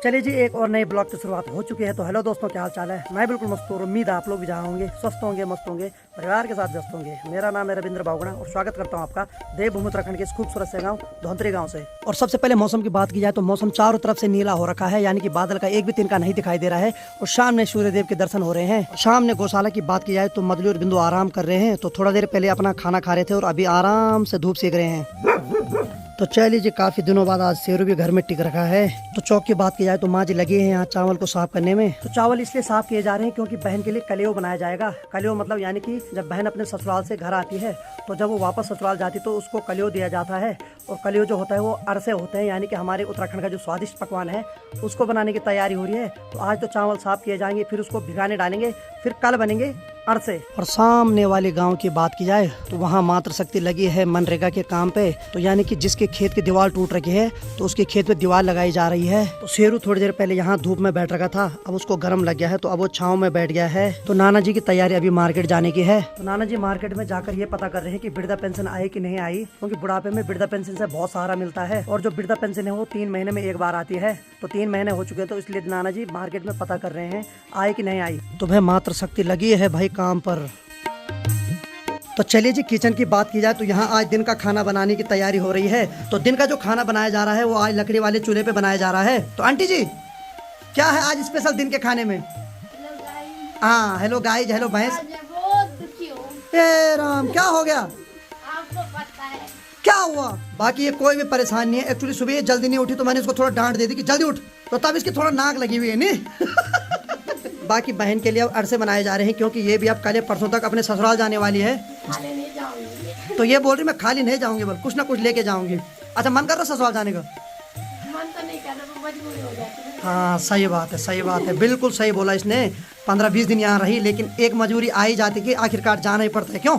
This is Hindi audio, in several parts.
चलिए जी, एक और नए ब्लॉग की शुरुआत हो चुकी है। तो हेलो दोस्तों, क्या हाल चाल है। मैं बिल्कुल मस्त हूँ। उम्मीद है आप लोग भी जहाँ होंगे स्वस्थ होंगे, मस्त होंगे, परिवार के साथ व्यस्त होंगे। मेरा नाम है रविंद्र बावगुणा और स्वागत करता हूँ आपका देवभूमि उत्तराखंड के इस खूबसूरत से गाँव धौंतरी गाँव से। और सबसे पहले मौसम की बात की जाए तो मौसम चारों तरफ से नीला हो रखा है, यानी कि बादल का एक भी तिनका नहीं दिखाई दे रहा है। और सामने सूर्यदेव के दर्शन हो रहे हैं। सामने गौशाला की बात की जाए तो मदली और बिंदु आराम कर रहे हैं। तो थोड़ा देर पहले अपना खाना खा रहे थे और अभी आराम से धूप सेक रहे हैं। तो चलिए जी, काफी दिनों बाद आज शेरू भी घर में टिक रखा है। तो चौक की बात की जाए तो माँ जी लगे हैं यहाँ चावल को साफ करने में। तो चावल इसलिए साफ किए जा रहे हैं क्योंकि बहन के लिए कलेव बनाया जाएगा। कलेव मतलब यानी कि जब बहन अपने ससुराल से घर आती है तो जब वो वापस ससुराल जाती है तो उसको कलेव दिया जाता है। और कलेव जो होता है वो अरसे होते हैं, यानी कि हमारे उत्तराखंड का जो स्वादिष्ट पकवान है उसको बनाने की तैयारी हो रही है। तो आज तो चावल साफ किए जाएंगे, फिर उसको भिगाने डालेंगे, फिर कल बनेंगे अरसे। और सामने वाले गांव की बात की जाए तो वहाँ मातृ शक्ति लगी है मनरेगा के काम पे। तो यानी कि जिसके खेत की दीवार टूट रखी है तो उसके खेत पे दीवार लगाई जा रही है। तो शेरू थोड़ी देर पहले यहाँ धूप में बैठ रखा था, अब उसको गर्म लग गया है तो अब वो छाँव में बैठ गया है। तो नाना जी की तैयारी अभी मार्केट जाने की है। तो नाना जी मार्केट में जाकर ये पता कर रहे हैं कि वृद्धा पेंशन आई कि नहीं आई, क्योंकि बुढ़ापे में वृद्धा पेंशन से बहुत सहारा मिलता है। और जो वृद्धा पेंशन है वो 3 महीने में एक बार आती है। तो 3 महीने हो चुके हैं, तो इसलिए नाना जी मार्केट में पता कर रहे हैं आई कि नहीं आई। तो भाई मातृ शक्ति लगी है भाई काम पर। तो चलिए जी, किचन की बात की जाए तो यहाँ आज दिन का खाना बनाने की तैयारी हो रही है। तो दिन का जो खाना बनाया जा रहा है वो आज लकड़ी वाले चूल्हे पे बनाया जा रहा है। तो आंटी जी, क्या है आज स्पेशल दिन के खाने में? हाँ, हेलो गाइज, हेलो भैंस। ए राम, क्या हो गया? आपको पता है क्या हुआ? बाकी ये कोई भी परेशान नहीं है। एक्चुअली सुबह ये जल्दी नहीं उठी तो मैंने इसको थोड़ा डांट दे दी कि जल्दी उठ, तो तब इसकी थोड़ा नाक लगी हुई है नहीं। बाकी बहन के लिए अब अरसे बनाए जा रहे हैं क्योंकि ये भी अब कल परसों तक अपने ससुराल जाने वाली है। खाने नहीं जाऊंगी। तो ये बोल रही मैं खाली नहीं जाऊंगी, बल कुछ ना कुछ लेके जाऊंगी। अच्छा, मन कर रहा ससुराल जाने का? मन तो नहीं कर रहा, मजबूरी हो जाती है। हाँ, सही बात है, सही बात है, बिल्कुल सही बोला इसने। 15-20 दिन यहाँ रही, लेकिन एक मजबूरी आ ही जाती कि आखिरकार जाना ही पड़ता है। क्यों?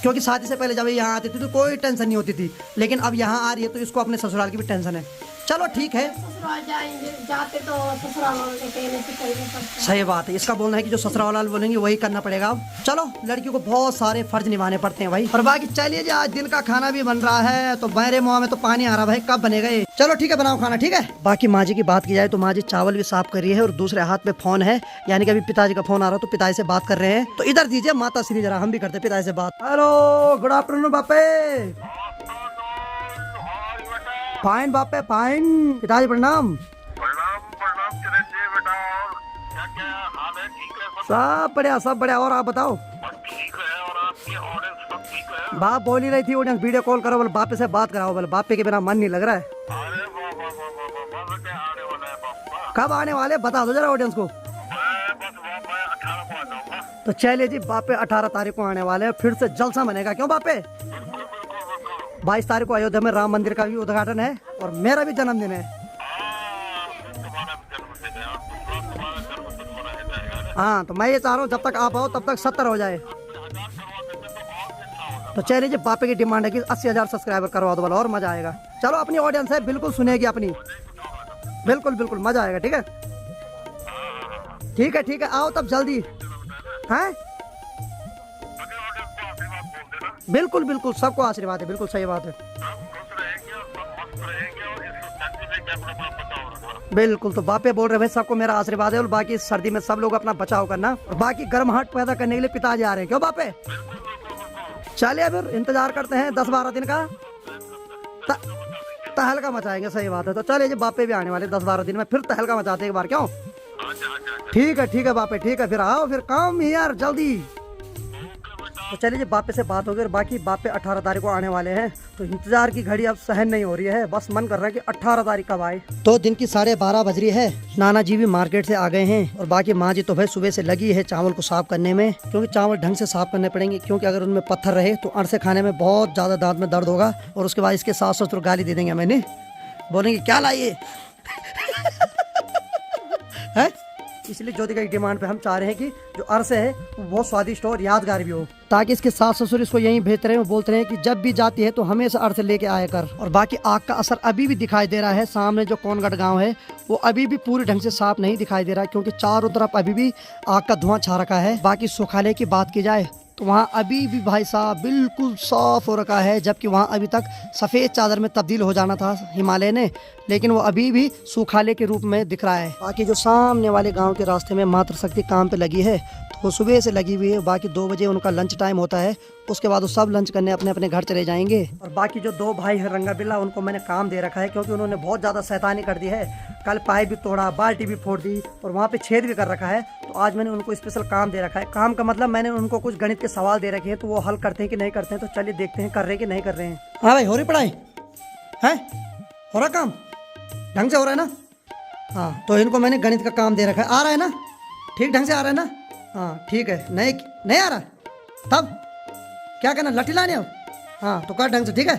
क्योंकि शादी से पहले जब ये यहाँ आती थी तो कोई टेंशन नहीं होती थी, लेकिन अब यहाँ आ रही है तो इसको अपने ससुराल की भी टेंशन है। चलो ठीक है, ससुराल जाएंगे, जाते तो ससुराल वालों के कहने से करना पड़ता है। सही बात है। इसका बोलना है कि जो ससुराल वाले बोलेंगे वही करना पड़ेगा। अब चलो, लड़कियों को बहुत सारे फर्ज निभाने पड़ते हैं भाई। और बाकी चलिए जी, आज दिन का खाना भी बन रहा है। तो मेरे मुँह में तो पानी आ रहा भाई, कब बनेगा ये? चलो ठीक है, बनाओ खाना। ठीक है। बाकी माँ जी की बात की जाए तो माँ जी चावल भी साफ कर रही है और दूसरे हाथ में फोन है, यानी कि अभी पिताजी का फोन आ रहा है तो पिताजी से बात कर रहे हैं। तो इधर दीजिए माता श्री, जरा हम भी करते पिताजी से बात। हेलो, गुड आफ्टरनून बापे। फाइन बापे, फाइन। पिताजी प्रणाम। प्रणाम चिरंजीवी बेटा। और क्या हाल है? ठीक है सब? सब बढ़िया, सब बढ़िया। और आप बताओ? बस ठीक है। और आपकी ऑडियंस सब ठीक है? बाप बोल ही रही थी ऑडियंस वीडियो कॉल करो, बोले बापे से बात कराओ, बोले बापे के बिना मन नहीं लग रहा है। अरे वाह वाह वाह वाह वाह वाह, क्या आने वाला है बापा? कब आने वाले बता दो जरा ऑडियंस को। बस मैं 18 को आ जाऊंगा। तो चलिए जी, बापे 18 तारीख को आने वाले हैं, फिर से जलसा बनेगा। क्यों बापे? बिल्कुल बिल्कुल बिल्कुल। 22 तारीख को अयोध्या में राम मंदिर का भी उद्घाटन है और मेरा भी जन्मदिन है। तुम्हारा भी जन्मदिन है। तुम्हारा जन्मदिन मनाया जाएगा। हाँ, तो मैं ये चाह रहा हूँ जब तक आप आओ तब तक 70 हो जाए। 1000 करवा देते तो और अच्छा होगा। तो चलिए जी, बापे की डिमांड है कि 80,000 सब्सक्राइबर करवा दो, बोला और मजा आएगा। चलो, अपनी ऑडियंस है, बिल्कुल सुनेगी अपनी, बिल्कुल बिल्कुल मजा आएगा। ठीक है, ठीक है, ठीक है, आओ तब जल्दी। हैं? बिल्कुल बिल्कुल, सबको आशीर्वाद है, बिल्कुल सही बात है। खुश रहेंगे और सब मस्त रहेंगे और इस सर्दी में क्या अपना बचाव रखना। बिल्कुल। तो बापे बोल रहे भाई सबको मेरा आशीर्वाद है और बाकी इस सर्दी में सब लोग अपना बचाव करना और बाकी गर्माहट पैदा करने के लिए पिताजी आ रहे हैं। क्यों बापे? चलिए फिर इंतजार करते हैं 10-12 दिन का, तहलका मचाएंगे। सही बात है। तो चलिए जी, बापे भी आने वाले 10-12 दिन में, फिर तहलका मचाते हैं एक बार। क्यों? ठीक है बापे, ठीक है, फिर आओ, फिर काम यार जल्दी। तो चलिए जी, बापे से बात हो गई और बाकी बापे 18 तारीख को आने वाले हैं। तो इंतजार की घड़ी अब सहन नहीं हो रही है, बस मन कर रहा है कि 18 तारीख कब आए। तो दिन की 12:30 बज रही है। नाना जी भी मार्केट से आ गए हैं और बाकी माँ जी तो भाई सुबह से लगी है चावल को साफ करने में, क्योंकि चावल ढंग से साफ करने पड़ेंगे, क्योंकि अगर उनमें पत्थर रहे तो अरसे खाने में बहुत ज्यादा दांत में दर्द होगा और उसके बाद इसके सास ससुर गाली दे देंगे, मैंने बोलेंगे क्या लाइए। है, इसलिए ज्योति की डिमांड पे हम चाह रहे हैं कि जो अरसे है वो बहुत स्वादिष्ट हो और यादगार भी हो, ताकि इसके सास ससुर इसको यहीं भेजते रहे। वो बोलते रहे कि जब भी जाती है तो हमेशा अरसे लेके आया कर। और बाकी आग का असर अभी भी दिखाई दे रहा है। सामने जो कोनगढ़ गांव है वो अभी भी पूरी ढंग से साफ नहीं दिखाई दे रहा है, क्योंकि चारों तरफ अभी भी आग का धुआं छा रखा है। बाकी सुखालय की बात की जाए तो वहाँ अभी भी भाई साहब बिल्कुल साफ हो रखा है, जबकि वहाँ अभी तक सफ़ेद चादर में तब्दील हो जाना था हिमालय ने, लेकिन वो अभी भी सूखाले के रूप में दिख रहा है। बाकी जो सामने वाले गांव के रास्ते में मातृशक्ति काम पे लगी है, तो वो सुबह से लगी हुई है। बाकी 2 बजे उनका लंच टाइम होता है, उसके बाद वो सब लंच करने अपने अपने घर चले जाएंगे। और बाकी जो 2 भाई है रंगा बिल्ला, उनको मैंने काम दे रखा है, क्योंकि उन्होंने बहुत ज़्यादा शैतानी कर दी है। कल पाइप भी तोड़ा, बाल्टी भी फोड़ दी और वहाँ पे छेद भी कर रखा है। तो आज मैंने उनको स्पेशल काम दे रखा है। काम का मतलब मैंने उनको कुछ गणित के सवाल दे रखे हैं, तो वो हल करते हैं कि नहीं करते हैं। तो चलिए देखते हैं कर रहे हैं कि नहीं कर रहे हैं। हाँ भाई, हो रही पढ़ाई है, हो रहा काम ढंग से हो रहा है ना? हाँ, तो इनको मैंने गणित का काम दे रखा है। आ रहा है ना? ठीक ढंग से आ रहा है ना? हाँ ठीक है। नहीं आ रहा तब क्या करना, लठी लाने हो? हाँ तो कर ढंग से, ठीक है।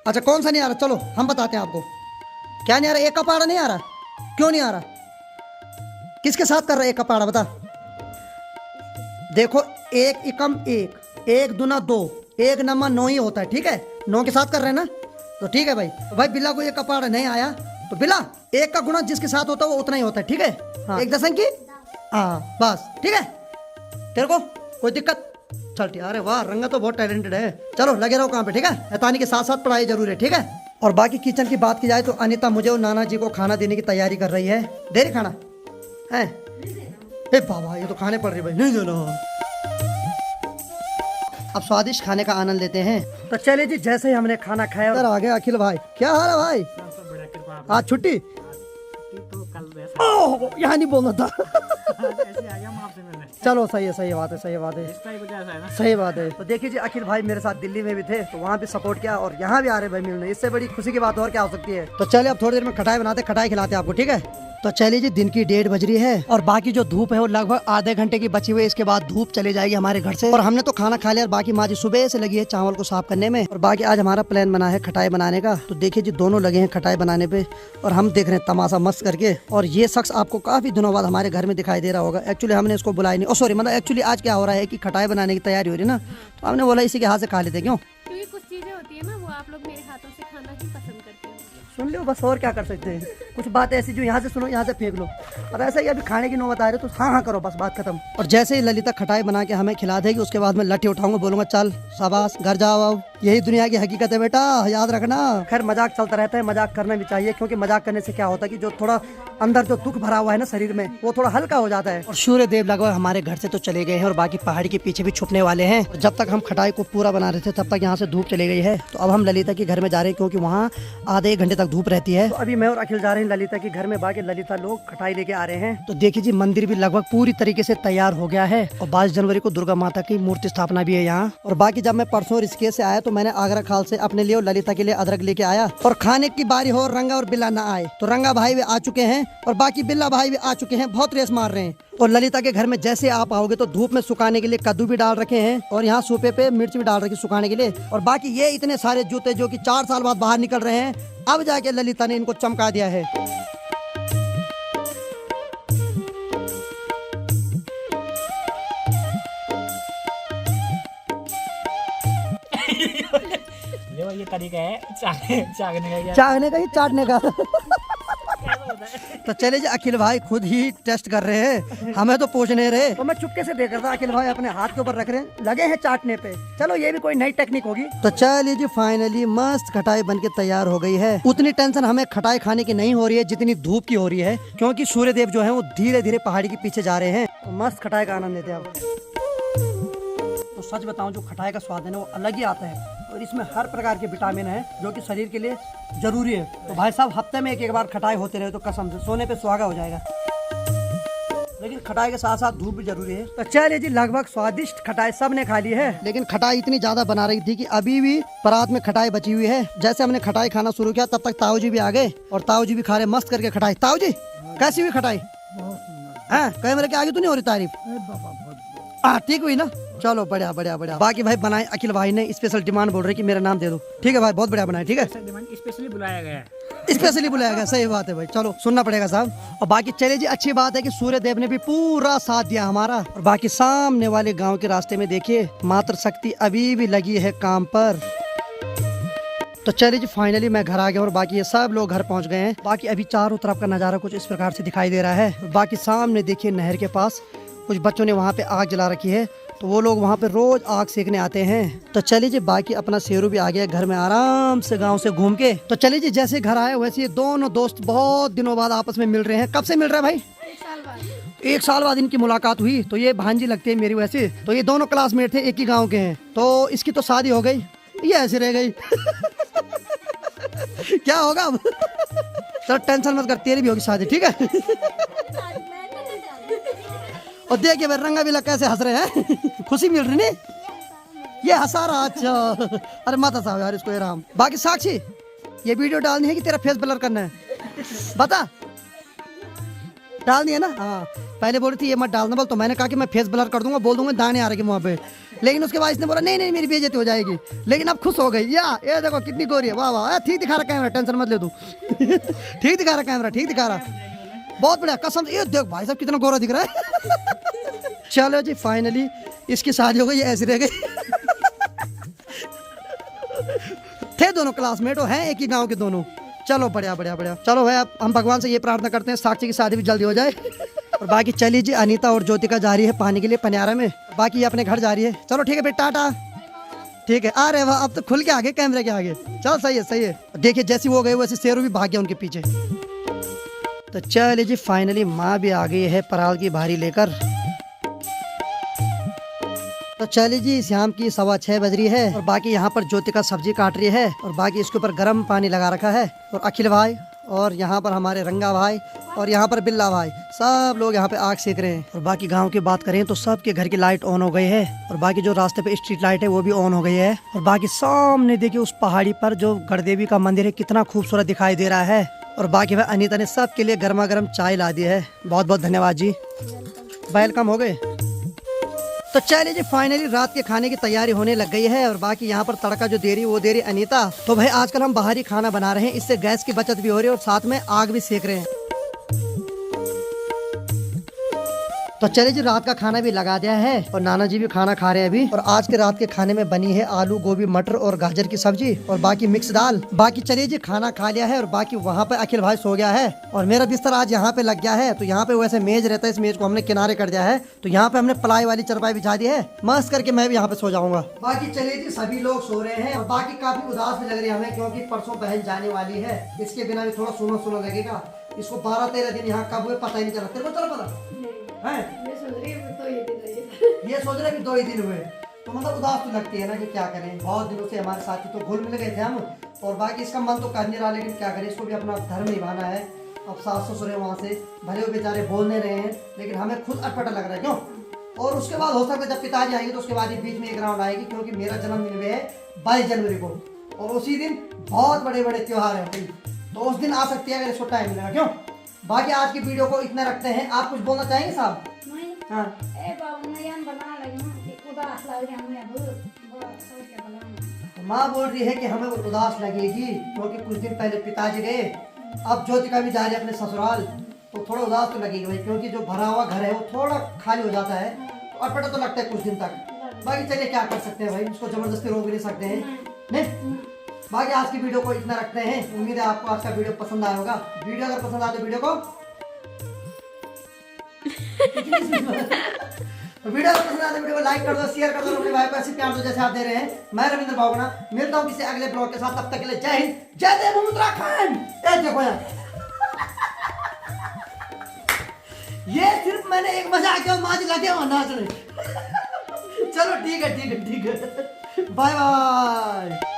अच्छा कौन सा नहीं आ रहा, चलो हम बताते हैं आपको। क्या नहीं आ रहा? एक का पहाड़ा नहीं आ रहा? क्यों नहीं आ रहा? किसके साथ कर रहा है एक का पहाड़ा, बता। देखो, 1 एकम 1, 1 दूना 2, 1 नम्मा 9 ही होता है, ठीक है। 9 के साथ कर रहे हैं ना, तो ठीक है भाई। तो भाई बिल्ला को एक का पहाड़ा नहीं आया, तो बिल्ला 1 का गुणा जिसके साथ होता है वो उतना ही होता है, ठीक है। हाँ, 1 दशंकी, हाँ बस, ठीक है। तेरे को कोई दिक्कत? चल ठीक। अरे वाह, रंगा तो बहुत टैलेंटेड है। चलो लगे रहो काम पे, ठीक है। शैतानी के साथ साथ पढ़ाई जरूर है, ठीक है। और बाकी किचन की बात की जाए तो अनीता मुझे और नाना जी को खाना देने की तैयारी कर रही है। दे रही खाना है? ए बाबा, ये तो खाने पड़ रही भाई, नहीं देना। अब स्वादिष्ट खाने का आनंद लेते हैं। तो चलिए जी, जैसे ही हमने खाना खाया और आ गया अखिल भाई। क्या हाल है भाई? आज छुट्टी? ओह, यहाँ नहीं बोलना था। चलो सही है, सही बात है, सही बात है, सही बात है। तो देखिए जी, अखिल भाई मेरे साथ दिल्ली में भी थे, तो वहाँ भी सपोर्ट किया और यहाँ भी आ रहे भाई मिलने। इससे बड़ी खुशी की बात और क्या हो सकती है। तो चलिए अब थोड़ी देर में खटाई बनाते, खटाई खिलाते आपको, ठीक है। तो चलिए जी, दिन की 1:30 बज रही है और बाकी जो धूप है वो लगभग आधे घंटे की बची हुई है। इसके बाद धूप चली जाएगी हमारे घर से। और हमने तो खाना खा लिया और बाकी माँ जी सुबह से लगी है चावल को साफ करने में। और बाकी आज हमारा प्लान बना है खटाई बनाने का। तो देखिए जी, दोनों लगे हैं खटाई बनाने पे और हम देख रहे हैं तमाशा मस्त करके। और ये शख्स आपको काफी दिनों बाद हमारे घर में दिखाई दे रहा होगा। एक्चुअली हमने इसको बुलाया नहीं, सॉरी, मतलब एक्चुअली आज क्या हो रहा है कि खटाई बनाने की तैयारी हो रही है ना, तो हमने बोला इसी के हाथ से खा लेते। क्यों? क्योंकि कुछ चीजें होती है ना, वो आप लोग मेरे हाथों से खाना ही पसंद करते हैं। सुन लो बस, और क्या कर सकते हैं। कुछ बात ऐसी जो यहाँ से सुनो यहाँ से फेंक लो। और ऐसा ही अभी खाने की नौबत आ रही है तो हाँ हाँ करो, बस बात खत्म। और जैसे ही ललिता खटाई बना के हमें खिला देगी, उसके बाद मैं लट्ठी उठाऊंगा, बोलूंगा चल शाबाश घर जाओ। अब यही दुनिया की हकीकत है बेटा, याद रखना। खैर मजाक चलता रहता है, मजाक करना भी चाहिए, क्योंकि मजाक करने से क्या होता है कि जो थोड़ा अंदर जो दुख भरा हुआ है ना शरीर में, वो थोड़ा हल्का हो जाता है। और सूर्य देव लगभग हमारे घर से तो चले गए हैं और बाकी पहाड़ी के पीछे भी छुपने वाले हैं। और जब तक हम खटाई को पूरा बना रहे थे तब तक यहाँ से धूप चली गई है। तो अब हम ललिता के घर में जा रहे हैं, क्योंकि वहाँ आधे 1 घंटे तक धूप रहती है। तो अभी मैं और अखिल जा रहे हैं ललिता के घर में। बाकी ललिता लोग खटाई लेके आ रहे हैं। तो देखिए जी, मंदिर भी लगभग पूरी तरीके से तैयार हो गया है और 22 जनवरी को दुर्गा माता की मूर्ति स्थापना भी है यहाँ। और बाकी जब मैं परसों ऋषिकेश से आया तो मैंने आगरा खाल से अपने लिए और ललिता के लिए अदरक लेके आया। और खाने की बारी हो, रंगा और बिल्ला ना आए, तो रंगा भाई भी आ चुके हैं और बाकी बिल्ला भाई भी आ चुके हैं, बहुत रेस मार रहे हैं। और ललिता के घर में जैसे आप आओगे तो धूप में सुखाने के लिए कद्दू भी डाल रखे हैं और यहाँ सूपे पे मिर्च भी डाल रखी सुखाने के लिए। और बाकी ये इतने सारे जूते जो कि 4 साल बाद बाहर निकल रहे हैं, अब जाके ललिता ने इनको चमका दिया है। ये तरीका है चागने चाहने का ही चाटने का। तो चले जी, अखिल भाई खुद ही टेस्ट कर रहे हैं, हमें तो पूछ नहीं रहे। तो मैं चुपके से देख रहा था, अखिल भाई अपने हाथ के ऊपर रख रहे हैं, लगे हैं चाटने पे। चलो ये भी कोई नई टेक्निक होगी। तो चलिए जी, फाइनली मस्त खटाई बनके तैयार हो गई है। उतनी टेंशन हमें खटाई खाने की नहीं हो रही है जितनी धूप की हो रही है, क्योंकि सूर्य देव जो है वो धीरे धीरे पहाड़ी के पीछे जा रहे हैं। तो मस्त खटाई का आनंद लेते हैं आप। तो सच बताऊं, जो खटाई का स्वाद है ना वो अलग ही आता है और इसमें हर प्रकार के विटामिन है जो कि शरीर के लिए जरूरी है। तो भाई साहब, हफ्ते में एक बार खटाई होते रहे तो कसम से सोने पे सुहागा हो जाएगा। लेकिन खटाई के साथ साथ धूप भी जरूरी है। तो चलिए जी, लगभग स्वादिष्ट खटाई सबने खा ली है, लेकिन खटाई इतनी ज्यादा बना रही थी कि अभी भी परात में खटाई बची हुई है। जैसे हमने खटाई खाना शुरू किया तब तक ताऊ जी भी आ गए और ताऊ जी भी खा रहे मस्त करके खटाई। ताऊ जी कैसी हुई खटाई? कैमरे के आगे तो नहीं हो रही तारीफ? हाँ ठीक हुई ना, चलो बढ़िया बढ़िया बढ़िया। बाकी भाई बनाए अखिल भाई ने स्पेशल डिमांड बोल रहे कि मेरा नाम दे दो। ठीक है भाई, बहुत बढ़िया बनाए, ठीक है। स्पेशली बुलाया गया है, स्पेशली बुलाया गया, सही बात है भाई, चलो सुनना पड़ेगा साहब। और बाकी चले जी, अच्छी बात है कि सूर्य देव ने भी पूरा साथ दिया हमारा। और बाकी सामने वाले गांव के रास्ते में देखिए मातृशक्ति अभी भी लगी है काम पर। तो चलिए जी, फाइनली मैं घर आ गया और बाकी ये सब लोग घर पहुंच गए हैं। बाकी अभी चारों तरफ का नज़ारा कुछ इस प्रकार से दिखाई दे रहा है। बाकी सामने देखिए नहर के पास कुछ बच्चों ने वहाँ पे आग जला रखी है तो वो लोग वहाँ पे रोज आग सेकने आते हैं। तो चलिए जी, बाकी अपना शेरू भी आ गया घर में आराम से गांव से घूम के। तो चलिए जी, जैसे घर आए वैसे ये दोनों दोस्त बहुत दिनों बाद आपस में मिल रहे हैं। कब से मिल रहे हैं भाई? 1 साल बाद इनकी मुलाकात हुई। तो ये भांजी लगती है मेरी वैसे। तो ये दोनों क्लासमेट थे, एक ही गाँव के हैं। तो इसकी तो शादी हो गई, ये ऐसे रह गई। क्या होगा अब? चल टेंशन मत कर, तेरी भी होगी शादी, ठीक है। और देखिए भाई रंगा बिला कैसे हंस रहे हैं। खुशी मिल रही नहीं? ये हंसा रहा। अच्छा, अरे मत हंसाओ यार इसको, राम। बाकी साक्षी, ये वीडियो डालनी है कि तेरा फेस ब्लर करना है? बता। डालनी है ना? हाँ, पहले बोल रही थी ये मत डालना बोल, तो मैंने कहा कि मैं फेस ब्लर कर दूंगा, बोल दूंगा दाने आ रहे मुँह पे। लेकिन उसके बाद इसने बोला नहीं नहीं मेरी बेइज्जती हो जाएगी। लेकिन अब खुश हो गई। ये देखो कितनी गोरी है, वाह वाह। ठीक दिखा रहा कैमरा, टेंशन मत ले तू। ठीक दिखा रहा कैमरा, ठीक दिखा रहा, बहुत बढ़िया कसम। ये देख भाई साहब कितना गोरा दिख रहा है। चलो जी, फाइनली इसकी शादी हो गई, ऐसी रह गई। थे दोनों क्लासमेट, हैं एक ही गांव के दोनों। चलो बढ़िया बढ़िया बढ़िया। चलो भाई, अब हम भगवान से ये प्रार्थना करते हैं साक्षी की शादी भी जल्दी हो जाए। और बाकी चलिए जी, अनीता और ज्योतिका जा रही है पानी के लिए पनियारा में। बाकी ये अपने घर जा रही है। चलो ठीक है बेटा, टाटा। ठीक है, अरे वाह, अब तो खुल के आगे कैमरे के आगे। चलो सही है सही है। देखिए जैसी वो गए वैसे शेरू भी भाग गया उनके पीछे। तो चलिए जी, फाइनली माँ भी आ गई है पराल की भारी लेकर। तो चलिए जी, शाम की 6:15 बज रही है। और बाकी यहाँ पर ज्योतिका सब्जी काट रही है। और बाकी इसके ऊपर गर्म पानी लगा रखा है। और अखिल भाई, और यहाँ पर हमारे रंगा भाई, और यहाँ पर बिल्ला भाई, सब लोग यहाँ पे आग सेक रहे हैं। और बाकी गांव की बात करें तो सबके घर की लाइट ऑन हो गई है। और बाकी जो रास्ते पे स्ट्रीट लाइट है वो भी ऑन हो गई है। और बाकी सामने देखिए उस पहाड़ी पर जो गढ़देवी का मंदिर है, कितना खूबसूरत दिखाई दे रहा है। और बाकी भाई अनीता ने सबके लिए गर्मा गर्म चाय ला दी है। बहुत बहुत धन्यवाद जी, वेलकम हो गए। तो चलिए जी, फाइनली रात के खाने की तैयारी होने लग गई है। और बाकी यहाँ पर तड़का जो दे रही वो दे रही अनीता। तो भाई आजकल हम बाहरी खाना बना रहे हैं, इससे गैस की बचत भी हो रही है और साथ में आग भी सेक रहे हैं। तो चलिए जी, रात का खाना भी लगा दिया है और नाना जी भी खाना खा रहे हैं अभी। और आज के रात के खाने में बनी है आलू गोभी मटर और गाजर की सब्जी और बाकी मिक्स दाल। बाकी चलिए जी, खाना खा लिया है और बाकी वहाँ पे अखिल भाई सो गया है और मेरा बिस्तर आज यहाँ पे लग गया है। तो यहाँ पे वैसे मेज रहता है, इस मेज को हमने किनारे कर दिया है। तो यहाँ पे हमने प्लाई वाली चरपाई बिछा दी है, मस्त करके मैं भी यहाँ पे सो जाऊंगा। बाकी चलिए जी, सभी लोग सो रहे हैं और बाकी काफी उदास भी लग रही है हमें, क्योंकि परसों बहन जाने वाली है। इसके बिना भी थोड़ा सुना सुना लगेगा। इसको 12-13 दिन यहाँ कब हुए पता ही नहीं चला। तेरे को चला पता है? ये सोच रहे कि 2 ही दिन हुए। तो मतलब उदास तो लगती है ना कि क्या करें। बहुत दिनों से हमारे साथी तो घुल मिल गए थे हम। और बाकी इसका मन तो कर नहीं रहा, लेकिन क्या करें, इसको भी अपना धर्म निभाना है। अब सास ससुर है वहाँ से, भले वो बेचारे बोल नहीं रहे हैं, लेकिन हमें खुद अटपटा लग रहा है। क्यों? और उसके बाद हो सकता है जब पिताजी आएंगे तो उसके बाद ही बीच में एक राउंड आएगी, क्योंकि मेरा जन्मदिन भी है 22 जनवरी को। और उसी दिन बहुत बड़े बड़े त्योहार हैं, तो उस दिन आ सकती है अगर इसको टाइम मिलेगा। क्यों? बाकी आज की वीडियो को इतना रखते हैं। आप कुछ बोलना चाहेंगे साहब? हाँ। माँ बोल रही है कि हमें वो उदास लगेगी, क्योंकि कुछ दिन पहले पिताजी गए, अब ज्योतिका भी जा रही है अपने ससुराल। तो थोड़ा उदास तो लगेगी भाई, क्योंकि जो भरा हुआ घर है वो थोड़ा खाली हो जाता है। तो अटपटा तो लगता है कुछ दिन तक। बाकी चलिए क्या कर सकते हैं भाई, उसको जबरदस्ती रोक भी नहीं सकते हैं। नहीं, बाकी आज की वीडियो को इतना रखते हैं। उम्मीद है आपको आज का वीडियो पसंद आया होगा। वीडियो अगर पसंद आए तो वीडियो को वीडियो को लाइक कर दो, शेयर कर दो अपने भाई को ऐसे प्यार दो जैसे आप दे रहे हैं। मैं रविंद्र भावना मिलता हूँ किसी अगले ब्लॉग के साथ। तब तक के लिए जय हिंद, जय देव उत्तराखंड। देखो यार, ये सिर्फ मैंने एक मजाक किया, माज लगे वहां नाच रहे। चलो ठीक है, बाय बाय।